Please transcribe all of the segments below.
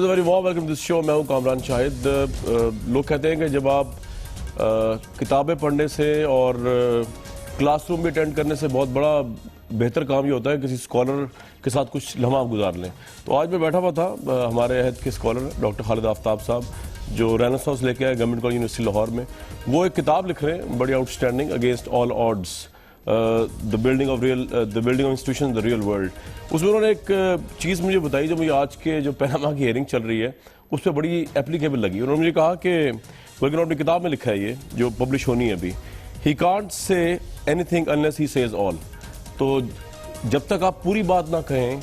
Very warm welcome دس شو. میں ہوں کامران شاہد. لوگ کہتے ہیں کہ جب آپ کتابیں پڑھنے سے اور کلاس روم بھی اٹینڈ کرنے سے بہت بڑا بہتر کام یہ ہوتا ہے کسی اسکالر کے ساتھ کچھ لمحہ گزار لیں. تو آج میں بیٹھا ہوا تھا ہمارے عہد کے اسکالر ڈاکٹر خالد آفتاب صاحب جو رینیسانس لے کے آئے گورنمنٹ کالج یونیورسٹی لاہور میں. وہ ایک کتاب لکھ رہے ہیں بڑی out standing against all odds the building of institutions in the real world. اس میں انہوں نے ایک چیز مجھے بتائی جو مجھے آج کے جو پیناما کی ہیئرنگ چل رہی ہے اس پہ بڑی اپلیکیبل لگی. انہوں نے مجھے کہا کہ بلکہ انہوں نے اپنی کتاب میں لکھا ہے یہ جو پبلش ہونی ہے ابھی, he can't say anything unless he says all. تو جب تک آپ پوری بات نہ کہیں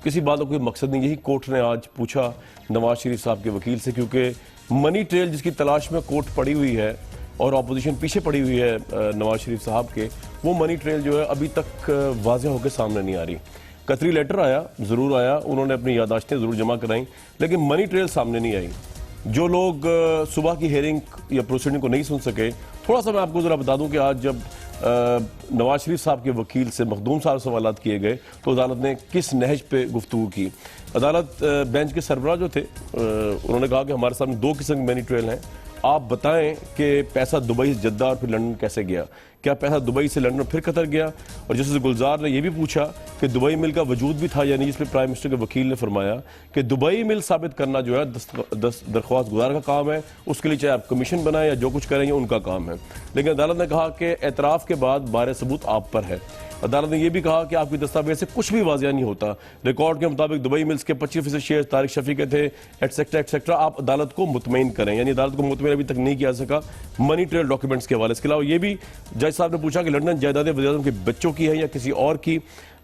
کسی بات کا کوئی مقصد نہیں. یہی کورٹ نے آج پوچھا نواز شریف صاحب کے وکیل سے, کیونکہ منی ٹریل جس کی تلاش میں کورٹ پڑی ہوئی ہے اور اپوزیشن پیچھے پڑی ہوئی ہے نواز شریف صاحب کے, وہ منی ٹریل جو ہے ابھی تک واضح ہو کے سامنے نہیں آ رہی. قطری لیٹر آیا, ضرور آیا, انہوں نے اپنی یادداشتیں ضرور جمع کرائیں, لیکن منی ٹریل سامنے نہیں آئی. جو لوگ صبح کی ہیئرنگ یا پروسیڈنگ کو نہیں سن سکے, تھوڑا سا میں آپ کو ذرا بتا دوں کہ آج جب نواز شریف صاحب کے وکیل سے مخدوم صاحب سوالات کیے گئے تو عدالت نے کس نہج پہ گفتگو کی. عدالت بینچ کے سربراہ جو تھے انہوں نے کہا کہ ہمارے سامنے دو قسم کے منی ٹریل ہیں, آپ بتائیں کہ پیسہ دبئی سے جدہ اور پھر لندن کیسے گیا, کیا پیسہ دبئی سے لندن اور پھر قطر گیا. اور جسٹس گلزار نے یہ بھی پوچھا کہ دبئی مل کا وجود بھی تھا یا نہیں, جس پہ پرائم منسٹر کے وکیل نے فرمایا کہ دبئی مل ثابت کرنا جو ہے درخواست گزار کا کام ہے, اس کے لیے چاہے آپ کمیشن بنائیں یا جو کچھ کریں گے ان کا کام ہے. لیکن عدالت نے کہا کہ اعتراف کے بعد بارے ثبوت آپ پر ہے. عدالت نے یہ بھی کہا کہ آپ کی دستاویز سے کچھ بھی واضح نہیں ہوتا. ریکارڈ کے مطابق دبئی ملز کے 25% شیئر طارق شفیع کے تھے, ایٹسیکٹرا ایٹسیکٹرا. آپ عدالت کو مطمئن کریں, یعنی عدالت کو مطمئن ابھی تک نہیں کیا سکا منی ٹریل ڈاکیومنٹس کے حوالے. اس کے علاوہ یہ بھی جج صاحب نے پوچھا کہ لندن جائیدادیں وزیر اعظم کے بچوں کی ہیں یا کسی اور کی.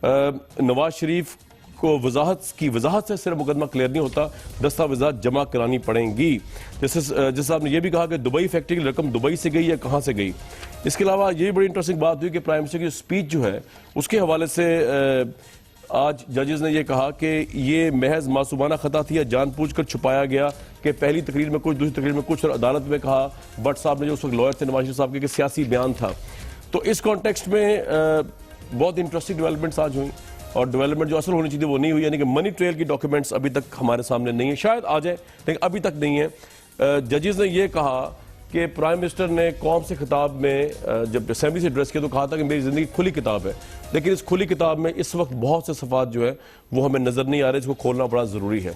نواز شریف کو وضاحت سے صرف مقدمہ کلیئر نہیں ہوتا, دستاویزات جمع کرانی پڑیں گی. جس صاحب نے یہ بھی کہا کہ دبئی فیکٹری کی رقم دبئی سے گئی یا کہاں سے گئی. اس کے علاوہ یہ بڑی انٹرسٹنگ بات ہوئی کہ پرائم منسٹر کی اسپیچ جو ہے اس کے حوالے سے آج ججز نے یہ کہا کہ یہ محض معصومانہ خطا تھی یا جان بوجھ کر چھپایا گیا, کہ پہلی تقریر میں کچھ دوسری تقریر میں کچھ, اور عدالت میں کہا بٹ صاحب نے جو اس وقت لائر تھے نواز شریف صاحب کے کہ سیاسی بیان تھا. تو اس کانٹیکسٹ میں بہت انٹرسٹنگ ڈیولپمنٹس آج ہوئیں, اور ڈیولپمنٹ جو اصل ہونی چاہیے وہ نہیں ہوئی, یعنی کہ منی ٹریل کی ڈاکیومنٹس ابھی تک ہمارے سامنے نہیں ہیں. شاید آ جائے لیکن ابھی تک نہیں ہے. ججز نے یہ کہا کہ پرائم منسٹر نے قوم سے خطاب میں جب اسمبلی سے ایڈریس کیا تو کہا تھا کہ میری زندگی کھلی کتاب ہے, لیکن اس کھلی کتاب میں اس وقت بہت سے صفحات جو ہے وہ ہمیں نظر نہیں آ رہے, اس کو کھولنا بڑا ضروری ہے.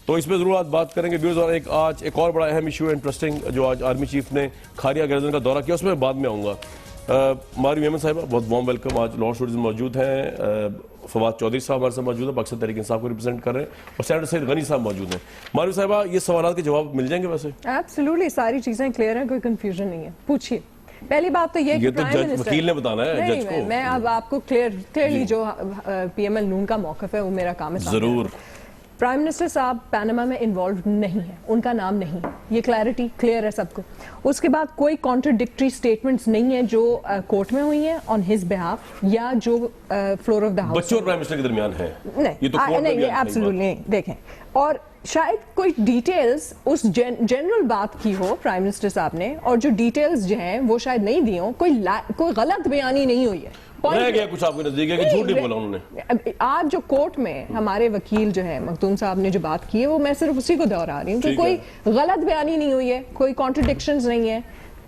تو اس پہ ضرور آج بات کریں گے ویوز. اور آج ایک اور بڑا اہم ایشو ہے انٹرسٹنگ جو آج آرمی چیف نے کھاریا گردن کا دورہ کیا, اس میں بعد میں آؤں گا. ماری میمن صاحبہ بہت وارم ویلکم. آج لاہور اسٹوڈیوز میں موجود ہیں, فواد چودھری صاحب ہمارے ساتھ موجود ہیں, پاکستان تحریک انصاف کو ریپرزینٹ کر رہے ہیں, اور سینیٹر سید غنی صاحب موجود ہیں. ماری صاحبہ یہ سوالات کے جواب مل جائیں گے ویسے؟ ایبسلیوٹلی, ساری چیزیں کلیئر ہیں, کوئی کنفیوژن نہیں ہے. پوچھیے. پہلی بات تو یہ کہ وکیل نے بتانا ہے جج کو. میں اب آپ کو کلیئرلی جو پی ایم ایل نون کا موقف ہے وہ میرا کام ہے. ضرور. پرائم منسٹر صاحب پیناما میں انوالوڈ نہیں ہے, ان کا نام نہیں ہے, یہ کلیئرٹی کلیئر ہے سب کو. اس کے بعد کوئی کانٹرڈکٹری سٹیٹمنٹس نہیں ہیں جو کورٹ میں ہوئی ہیں آن ہز بہاف یا جو فلور آف دا ہاؤس بچوں اور پرائم منسٹر کے درمیان ہے. نہیں, ایبسلیوٹلی نہیں. دیکھیں, اور شاید کوئی ڈیٹیلز اس جنرل بات کی ہو پرائم منسٹر صاحب نے, اور جو ڈیٹیلز جو ہیں وہ شاید نہیں دی ہوں. کوئی غلط بیانی نہیں ہوئی ہے. کچھ آپ کو نزدیک ہے کہ جھوٹ نہیں بولا انہوں نے. آج جو کورٹ میں ہمارے وکیل جو ہے مخدوم صاحب نے جو بات کی ہے وہ میں صرف اسی کو دہرا رہی ہوں کہ کوئی غلط بیانی نہیں ہوئی ہے, کوئی کانٹرڈکشنز نہیں ہے.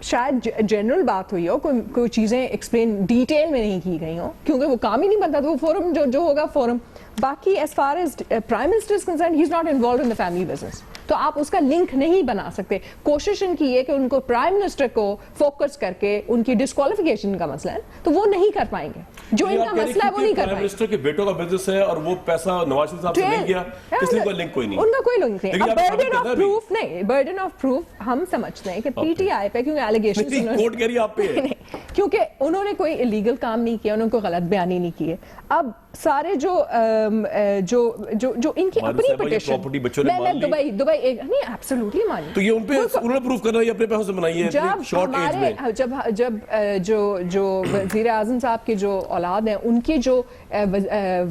شاید جنرل بات ہوئی ہو, کوئی چیزیں ایکسپلین ڈیٹیل میں نہیں کی گئی ہوں, کیونکہ وہ کام ہی نہیں بنتا, تو وہ فورم جو ہوگا فورم. باقی as far as prime minister is concerned, he is not involved in the family business, تو آپ اس کا لنک نہیں بنا سکتے. کوشش ان کی ہے کہ ان کو پرائم منسٹر کو فوکس کر کے ان کی ڈسکوالیفیکیشن کا مسئلہ ہے تو وہ نہیں کر پائیں گے. جو ان کا مسئلہ ہے وہ نہیں کر پائیں گے. منسٹر کے بیٹوں کا بزنس ہے اور وہ پیسہ نواز شریف صاحب سے نہیں گیا, اس لیے کوئی لنک کوئی نہیں, ان کا کوئی لنک نہیں. برڈن آف پروف نہیں, برڈن آف پروف ہم سمجھتے ہیں کہ پی ٹی آئی پہ, کیونکہ ایلیگیشن کورٹ کہہ رہی ہے آپ پہ, کیونکہ انہوں نے کوئی الیگل کام نہیں کیا, انہوں نے کوئی غلط بیانی نہیں کی ہے. اب سارے جو ان کی اپنی پٹیشن میں دبئی نہیں ایبسلیوٹلی مانی, تو یہ ان پہ انہوں نے پروف کرنا ہے اپنے پیسوں سے بنائی ہے شارٹ ایج میں. جب جو وزیر اعظم صاحب کے جو اولاد ہیں ان کے جو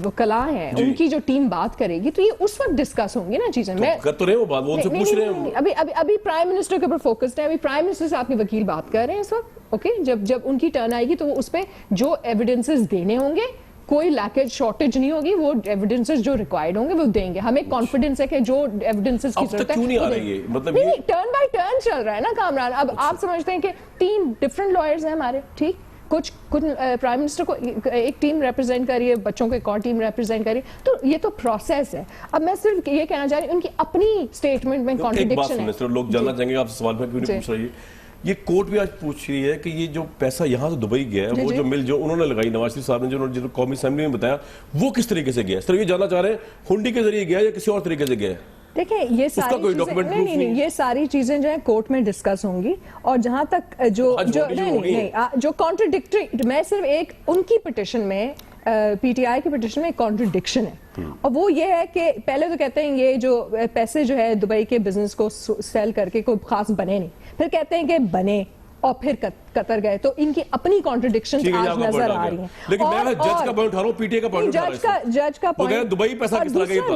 وکلاء ہیں ان کی جو ٹیم بات کرے گی تو یہ اس وقت ڈسکس ہوں گی نا چیزیں. میں کر تو رہے ہوں بات, وہ ان سے پوچھ رہے ہیں. ابھی پرائم منسٹر کے اوپر فوکسڈ ہے, ابھی پرائم منسٹر صاحب کے وکیل بات کر رہے ہیں اس وقت. اوکے, جب ان کی ٹرن آئے گی تو وہ اس پہ جو ایویڈنسز دینے ہوں گے کوئی لیکیج شارٹیج نہیں ہوگی, وہ ایویڈنسز جو ریکوائرڈ ہوں گے وہ دیں گے. ہمیں کانفیڈنس ہے کہ جو ایویڈنسز کی ضرورت ہے کیوں نہیں آ رہی ہے, مطلب نہیں ٹرن بائی ٹرن چل رہا ہے نا کامران. اب آپ سمجھتے ہیں کہ 3 ڈفرنٹ لائرز ہیں ہمارے, ٹھیک, کچھ پرائم منسٹر کو ایک ٹیم ریپرزینٹ کر رہی ہے, بچوں کو ایک اور ٹیم ریپرزینٹ کر رہی ہے, تو یہ تو پروسیس ہے. اب میں صرف یہ کہنا چاہ رہی ہوں ان کی اپنی اسٹیٹمنٹ میں کانٹرڈکشن ہے. لوگ جاننا چاہیں گے آپ سے سوال میں کیوں نہیں پوچھ رہی ہے, یہ کورٹ بھی آج پوچھ رہی ہے کہ یہ جو پیسہ یہاں سے دبئی گیا ہے, وہ جو مل جو انہوں نے لگائی نواز شریف صاحب نے, جو قومی اسمبلی میں بتایا, وہ کس طریقے سے گیا ہے؟ صرف یہ جاننا چاہ رہے ہیں ہنڈی کے ذریعے گیا یا کسی اور طریقے سے گیا ہے؟ دیکھیں یہ ساری چیزیں نہیں, یہ ساری چیزیں جو ہیں کورٹ میں ڈسکس ہوں گی. اور جہاں تک جو کانٹرڈکٹری, میں صرف ایک ان کی پٹیشن میں, پی ٹی آئی کی پٹیشن میں ایک کانٹرڈکشن ہے, اور وہ یہ ہے کہ پہلے تو کہتے ہیں یہ جو پیسے جو ہے دبئی کے بزنس کو سیل کر کے کوئی خاص بنے نہیں, پھر کہتے ہیں کہ بنے اور پھر قطر گئے. تو ان کی اپنی کانٹرڈکشنز آج نظر آ رہی ہیں. لیکن میں جج کا پوائنٹ اٹھا رہا ہوں, پی ٹی اے کا پوائنٹ اٹھا رہا ہوں. جج کا پوائنٹ دبئی پیسہ کس طرح کا,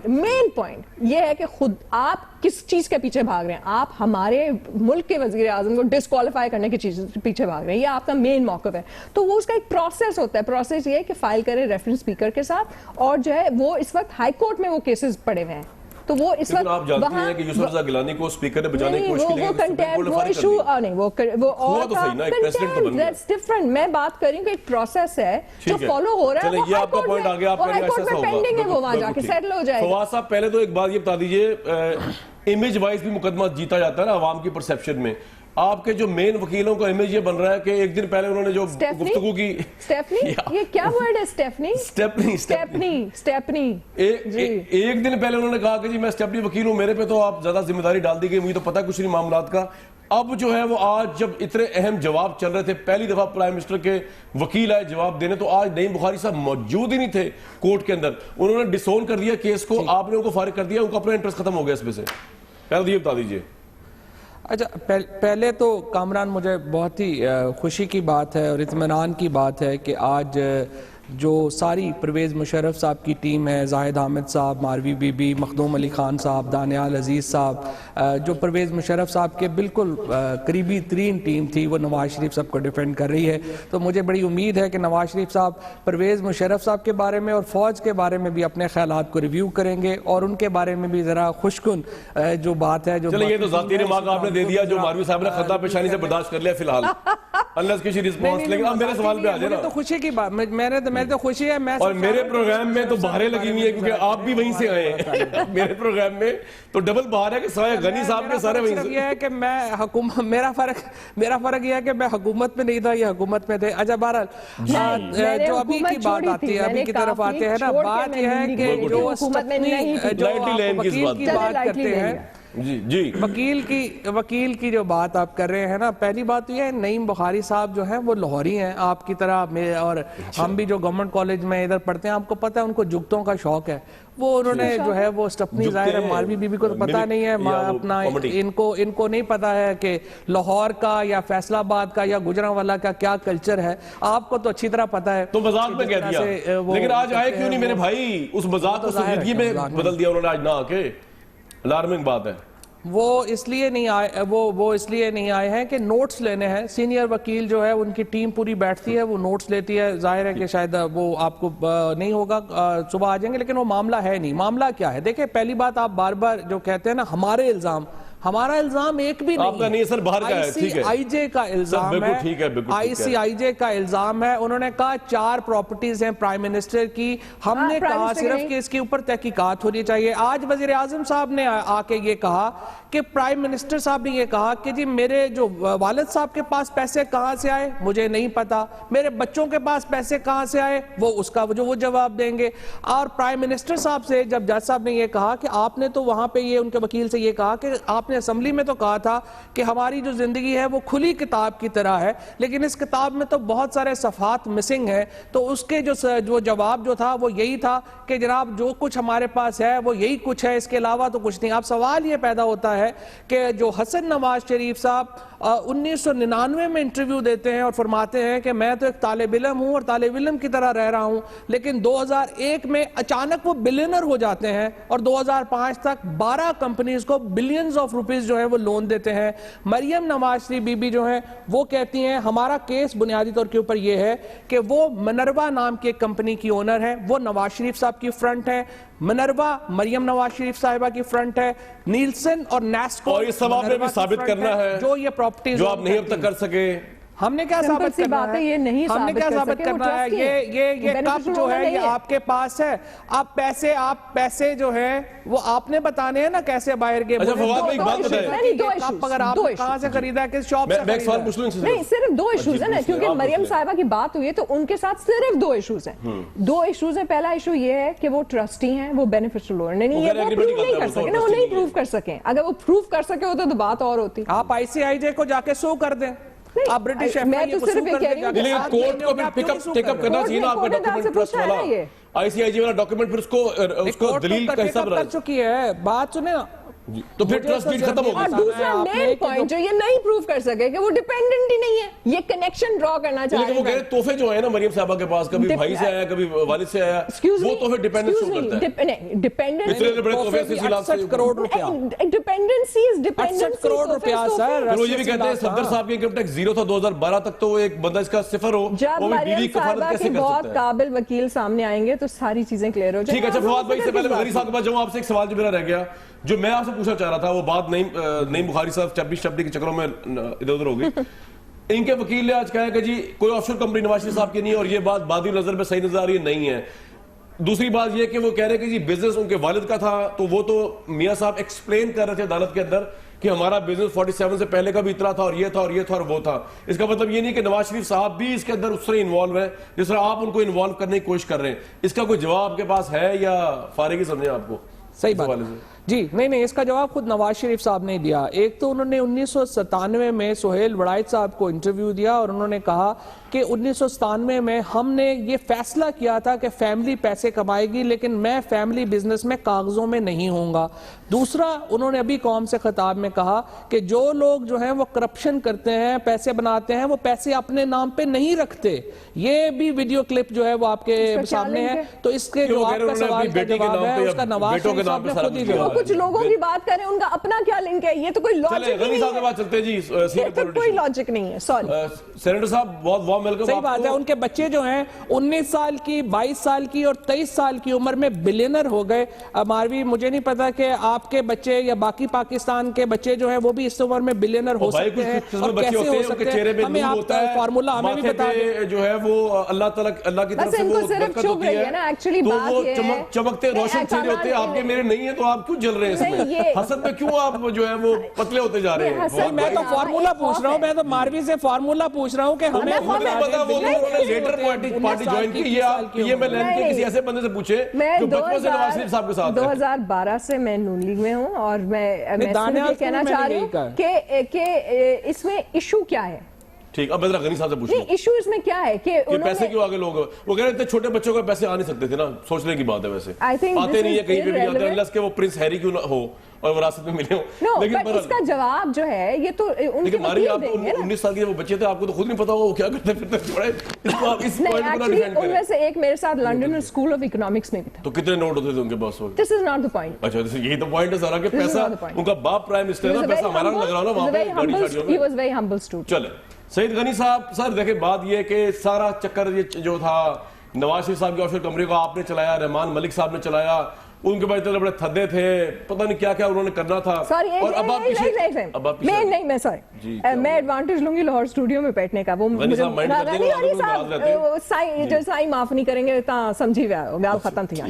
مین پوائنٹ یہ ہے کہ خود آپ کس چیز کے پیچھے بھاگ رہے ہیں. آپ ہمارے ملک کے وزیر اعظم کو ڈسکوالیفائی کرنے کی چیز پیچھے بھاگ رہے ہیں, یہ آپ کا مین موقف ہے. تو وہ اس کا ایک پروسیس ہوتا ہے. پروسیس یہ ہے کہ فائل کرے ریفرنس اسپیکر کے ساتھ, اور جو ہے وہ اس وقت ہائی کورٹ میں وہ کیسز پڑے ہوئے ہیں. تو وہ اس وقت آپ جانتے ہیں کہ یوسف رضا گیلانی کو اسپیکر نے بچانے کی کوشش کی, وہ ایشو نہیں, وہ اور دیٹس ڈفرنٹ. میں بات کر رہی ہوں کہ ایک پروسیس ہے جو فالو ہو رہا ہے, یہ آپ کا پوائنٹ آ گیا, آپ کا ایسا پینڈنگ ہے, وہ وہاں جا کے سیٹل ہو جائے گا. فواز صاحب پہلے تو ایک بات یہ بتا دیجئے, امیج وائز بھی مقدمہ جیتا جاتا ہے نا عوام کی پرسیپشن میں. آپ کے جو مین وکیلوں کا امیج یہ بن رہا ہے کہ ایک دن پہلے انہوں نے جو گفتگو کی, اسٹیفنی, یہ کیا ورڈ ہے اسٹیفنی, ایک دن پہلے انہوں نے کہا کہ جی میں اسٹیفنی وکیل ہوں, میرے پہ تو آپ زیادہ ذمہ داری ڈال دی گئی, مجھے تو پتہ کچھ نہیں معاملات کا. اب جو ہے وہ آج جب اتنے اہم جواب چل رہے تھے, پہلی دفعہ پرائم منسٹر کے وکیل آئے جواب دینے, تو آج نعیم بخاری صاحب موجود ہی نہیں تھے کورٹ کے اندر. انہوں نے ڈسون کر دیا کیس کو, آپ نے ان کو فارغ کر دیا, ان کا اپنا انٹرسٹ ختم ہو گیا اس میں سے. پہلے یہ بتا دیجئے. اچھا, پہلے تو کامران مجھے بہت ہی خوشی کی بات ہے اور اطمینان کی بات ہے کہ آج جو ساری پرویز مشرف صاحب کی ٹیم ہے, زاہد حامد صاحب, ماروی بی بی, مخدوم علی خان صاحب, دانیال عزیز صاحب, جو پرویز مشرف صاحب کے بالکل قریبی ترین ٹیم تھی, وہ نواز شریف صاحب کو ڈیفینڈ کر رہی ہے. تو مجھے بڑی امید ہے کہ نواز شریف صاحب پرویز مشرف صاحب کے بارے میں اور فوج کے بارے میں بھی اپنے خیالات کو ریویو کریں گے, اور ان کے بارے میں بھی ذرا خوشکن جو بات ہے, جو چلیں یہ تو ذاتی ریمارک آپ نے دے دیا جو ماروی صاحب نے خطا پیشانی سے برداشت کر لیا فی الحال, اللہ کی رسپانس. لیکن اب میرے سوال پہ آ جائے نا, تو خوشی کی بات, میں تو خوشی ہے, میں اور میرے پروگرام میں تو بہاریں لگی ہوئی ہیں کیونکہ آپ بھی وہیں سے آئے ہیں. میرے پروگرام میں تو ڈبل بہار ہے کہ سارے غنی صاحب کے سارے وہیں سے. یہ ہے کہ میں حکومت, میرا فرق یہ ہے کہ میں حکومت میں نہیں تھا, یہ حکومت میں تھے. اچھا بہرحال جو ابھی کی بات آتی ہے, ابھی کی طرف آتے ہیں نا, بات یہ ہے کہ جو وکیل کی بات کرتے ہیں, وکیل کی جو بات آپ کر رہے ہیں نا, پہلی بات یہ ہے نعیم بخاری صاحب جو ہیں وہ لاہوری ہیں آپ کی طرح, اور ہم بھی جو گورنمنٹ کالج میں ادھر پڑھتے ہیں, آپ کو پتہ ہے ان کو جگتوں کا شوق ہے. وہ انہوں نے جو ہے وہ سٹپنی, ظاہر ہے ماروی بی بی کو تو پتہ نہیں ہے, اپنا ان کو نہیں پتہ ہے کہ لاہور کا یا فیصل آباد کا یا گجرانوالہ کا کیا کلچر ہے. آپ کو تو اچھی طرح پتہ ہے, تو مذاق میں کہہ دیا. لیکن آج آئے کیوں نہیں میرے بھائی, اس مذاق کو سنجیدگی میں بدل دیا انہوں نے آج نہ آ کے. الارمنگ بات ہے. وہ اس لیے نہیں آئے ہیں کہ نوٹس لینے ہیں. سینئر وکیل جو ہے ان کی ٹیم پوری بیٹھتی ہے, وہ نوٹس لیتی ہے. ظاہر ہے کہ شاید وہ آپ کو نہیں ہوگا, صبح آ جائیں گے, لیکن وہ معاملہ ہے نہیں. معاملہ کیا ہے دیکھیں, پہلی بات آپ بار بار جو کہتے ہیں نا ہمارے الزام, ہمارا الزام ایک بھی نہیں ہے. آئی جے کا الزام ہے, آئی جے کا الزام ہے. انہوں نے کہا 4 پراپرٹیز ہیں پرائم منسٹر کی, ہم نے کہا صرف کہ اس کے اوپر تحقیقات ہونی چاہیے. آج وزیر اعظم صاحب نے آ کے یہ کہا کہ پرائم منسٹر صاحب نے یہ کہا کہ جی میرے جو والد صاحب کے پاس پیسے کہاں سے آئے مجھے نہیں پتا, میرے بچوں کے پاس پیسے کہاں سے آئے وہ اس کا وہ جواب دیں گے. اور پرائم منسٹر صاحب سے جب جج صاحب نے یہ کہا کہ آپ نے تو وہاں پہ یہ ان کے وکیل سے یہ کہا کہ آپ نے اسمبلی میں تو کہا تھا کہ ہماری جو زندگی ہے وہ کھلی کتاب کی طرح ہے, لیکن اس کتاب میں تو بہت سارے صفحات مسنگ ہیں. تو اس کے جو جواب جو تھا وہ یہی تھا کہ جناب جو کچھ ہمارے پاس ہے وہ یہی کچھ ہے, اس کے علاوہ تو کچھ نہیں. اب سوال یہ پیدا ہوتا ہے کہ جو حسن نواز شریف صاحب 1999 میں انٹرویو دیتے ہیں اور فرماتے ہیں کہ میں تو ایک طالب علم ہوں اور طالب علم کی طرح رہ رہا ہوں, لیکن 2001 میں اچانک وہ بلینر ہو جاتے ہیں اور 2005 تک 12 کمپنیز کو بلینز آف روپیز جو ہے وہ لون دیتے ہیں. مریم نواز شریف بی بی جو ہیں وہ کہتی ہیں ہمارا کیس بنیادی طور کے اوپر یہ ہے کہ وہ منروا نام کی ایک کمپنی کی اونر ہے, وہ نواز شریف صاحب کی فرنٹ ہے, منروا مریم نواز شریف صاحبہ کی فرنٹ ہے, نیلسن اور نیسکو اور یہ سب آپ نے بھی ثابت کرنا ہے جو یہ پراپرٹیز جو آپ نہیں اب تک کر سکے. ہم نے کیا ثابت کرنا ہے, یہ نہیں ہم نے کیا ثابت کرنا ہے, یہ کپ جو ہے یہ آپ کے پاس ہے, آپ پیسے جو ہے وہ آپ نے بتانے ہیں نا کیسے باہر گئے. اچھا فواد بھائی ایک بات بتائیں, کپ اگر آپ کہاں سے خریدا ہے, کس شاپ سے میں ایک سوال پوچھ لوں نہیں صرف 2 ایشوز ہیں نا, کیونکہ مریم صاحبہ کی بات ہوئی ہے تو ان کے ساتھ صرف 2 ایشوز ہیں. 2 ایشوز ہیں. پہلا ایشو یہ ہے کہ وہ ٹرسٹی ہیں, وہ بینیفیشل اونر نہیں ہے, وہ پروف نہیں کر سکے نا, وہ نہیں پروف کر سکیں. اگر وہ پروف کر سکے ہوتے تو بات اور ہوتی. آپ آئی سی آئی جے کو جا کے سو کر دیں, آپ برٹش میں تو صرف یہ کہہ رہی ہوں لیکن کورٹ کو پھر ٹیک اپ کرنا چاہیے نا آپ کا ڈاکیومنٹ ٹرسٹ والا, آئی سی آئی جی والا ڈاکیومنٹ, پھر اس کو دلیل کا حصہ بنا چکی ہے. بات سنیں نا, تو پھر ٹرسٹ ڈیڈ ختم ہو اور گئی. دوسرا مین پوائنٹ جو یہ نہیں پروف کر سکے کہ وہ ڈیپینڈنٹ ہی نہیں ہے, یہ کنیکشن ڈرا کرنا چاہ رہے ہیں. لیکن وہ کہہ رہے تحفے جو ہیں نا مریم صاحبہ کے پاس, کبھی بھائی سے آیا, کبھی والد سے آیا, وہ تحفے ڈیپینڈنس شو کرتا ہے. اتنے بڑے تحفے سے 68 کروڑ روپیہ, 68 کروڑ روپیہ سر. وہ یہ بھی کہتے ہیں صدر صاحب کی انکم ٹیکس زیرو تھا 2012 تک, تو ایک بندہ اس کا صفر ہو, جب وہ بھی بیوی مریم کفالت صاحبہ کیسے کے کر بہت سکتا ہے. قابل وکیل سامنے آئیں گے تو ساری چیزیں کلیئر ہو جائیں. ٹھیک ہے. اچھا فواد بھائی سے پہلے میں غنی صاحب کے پاس جاؤں, آپ سے ایک سوال جو میرا رہ گیا, جو میں آپ سے پوچھنا چاہ رہا تھا, وہ بات نہیں بخاری صاحب چپی کے چکروں میں ادھر ادھر ہو گئی. ان کے وکیل نے آج کہا کہ جی کوئی آف شور کمپنی نواز شریف صاحب کی نہیں, اور یہ بات بادی نظر میں صحیح نظر آ رہی ہے نہیں ہے. دوسری بات یہ کہ وہ کہہ رہے کہ جی بزنس ان کے والد کا تھا, تو وہ تو میاں صاحب ایکسپلین کر رہے تھے عدالت کے اندر کہ ہمارا بزنس 47 سے پہلے کا بھی اتنا تھا, اور یہ تھا اور یہ تھا اور وہ تھا. اس کا مطلب یہ نہیں کہ نواز شریف صاحب بھی اس کے اندر اس طرح انوالو ہیں جس طرح آپ ان کو انوالو کرنے کی کوشش کر رہے ہیں. اس کا کوئی جواب آپ کے پاس ہے یا فارغ ہی سمجھیں آپ کو؟ صحیح بات جی نہیں, اس کا جواب خود نواز شریف صاحب نے دیا. ایک تو انہوں نے 1997 میں سہیل وڑائچ صاحب کو انٹرویو دیا اور انہوں نے کہا کہ 1997 میں ہم نے یہ فیصلہ کیا تھا کہ فیملی پیسے کمائے گی, لیکن میں فیملی بزنس میں کاغذوں میں نہیں ہوں گا. دوسرا انہوں نے ابھی قوم سے خطاب میں کہا کہ جو لوگ جو ہیں وہ کرپشن کرتے ہیں, پیسے بناتے ہیں, وہ پیسے اپنے نام پہ نہیں رکھتے. یہ بھی ویڈیو کلپ جو ہے وہ آپ کے سامنے ہے, تو اس کے جواب کا سوال کا جواب ہے اس کا نواز شریف صاحب نے خود ہی دیا. کچھ لوگوں کی بات کریں, ان کا اپنا کیا لنک ہے, یہ تو کوئی لاجک غنی صاحب کے پاس چلتے جی, کوئی لاجک نہیں ہے. سوری سینیٹر صاحب بہت وارم ویلکم. صحیح بات ہے, ان کے بچے جو ہیں 19 سال کی, 22 سال کی اور 23 سال کی عمر میں بلینر ہو گئے. ماروی مجھے نہیں پتا کہ آپ کے بچے یا باقی پاکستان کے بچے جو ہیں وہ بھی اس عمر میں بلینر ہو سکتے ہیں, اور کیسے ہو سکتے ہیں, ہمیں آپ فارمولا ہمیں بھی بتا دیں. جو ہے وہ اللہ تعالیٰ کی طرف سے وہ برکت ہوتی ہے, تو وہ چمکتے روشن چہرے ہوتے ہیں. آپ کے میرے نہیں ہیں تو آپ کیوں جل رہے ہیں اس میں؟ حسد میں کیوں آپ جو ہے وہ پتلے ہوتے جا رہے ہیں؟ میں تو فارمولا پوچھ رہا ہوں, میں تو ماروی سے فارمولا پوچھ رہا ہوں کہ ہمیں لیٹر پارٹی جوائن کی, یہ میں لین کے کسی ایسے بندے سے پوچھے جو بچپن سے نواز شریف صاحب کے ساتھ ہے. 2012 سے میں نون لیگ میں ہوں, اور میں یہ کہنا چاہ رہی ہوں کہ اس میں ایشو کیا ہے. ٹھیک, اب میں ذرا غنی صاحب سے پوچھوں ایشو اس میں کیا ہے کہ پیسے کیوں آگے لوگ, وہ کہہ رہے تھے چھوٹے بچوں کو پیسے آ نہیں سکتے تھے نا, سوچنے کی بات ہے. ویسے آتے نہیں ہے کہیں پہ بھی آتے ہیں unless کہ وہ پرنس ہیری کیوں نہ ہو اور وراثت میں ملے ہوں. لیکن اس کا جواب جو ہے یہ تو ان کے وکیل دیں گے. 19 سال کے وہ بچے تھے, آپ کو تو خود نہیں پتا وہ کیا کرتے پھرتے تھوڑے, اس کو آپ اس پوائنٹ کو نہ ڈیفینڈ کریں. ان میں سے ایک میرے ساتھ لنڈن میں اسکول آف اکنامکس میں بھی تھا. تو کتنے نوٹ ہوتے تھے ان کے پاس؟ دس از ناٹ دی پوائنٹ. اچھا یہی تو پوائنٹ ہے سارا کہ پیسہ ان کا باپ پرائم منسٹر ہے نا, پیسہ ہمارا لگ رہا نا وہاں پہ گاڑی شاڑیوں میں. He was very humble student. چلے سعید غنی صاحب, سر دیکھیں بات یہ کہ سارا چکر یہ جو تھا نواز شریف صاحب کی آف شور کمپنی کو آپ نے چلایا, رحمان ملک صاحب نے چلایا, ان کے بعد اتنے بڑے تھدے تھے, پتہ نہیں کیا کیا انہوں نے کرنا تھا. اور اب آپ میں ایڈوانٹیج لوں گی لاہور اسٹوڈیو میں بیٹھنے کا. وہ جو سائی معاف نہیں کریں گے سمجھی گال ختم تھی.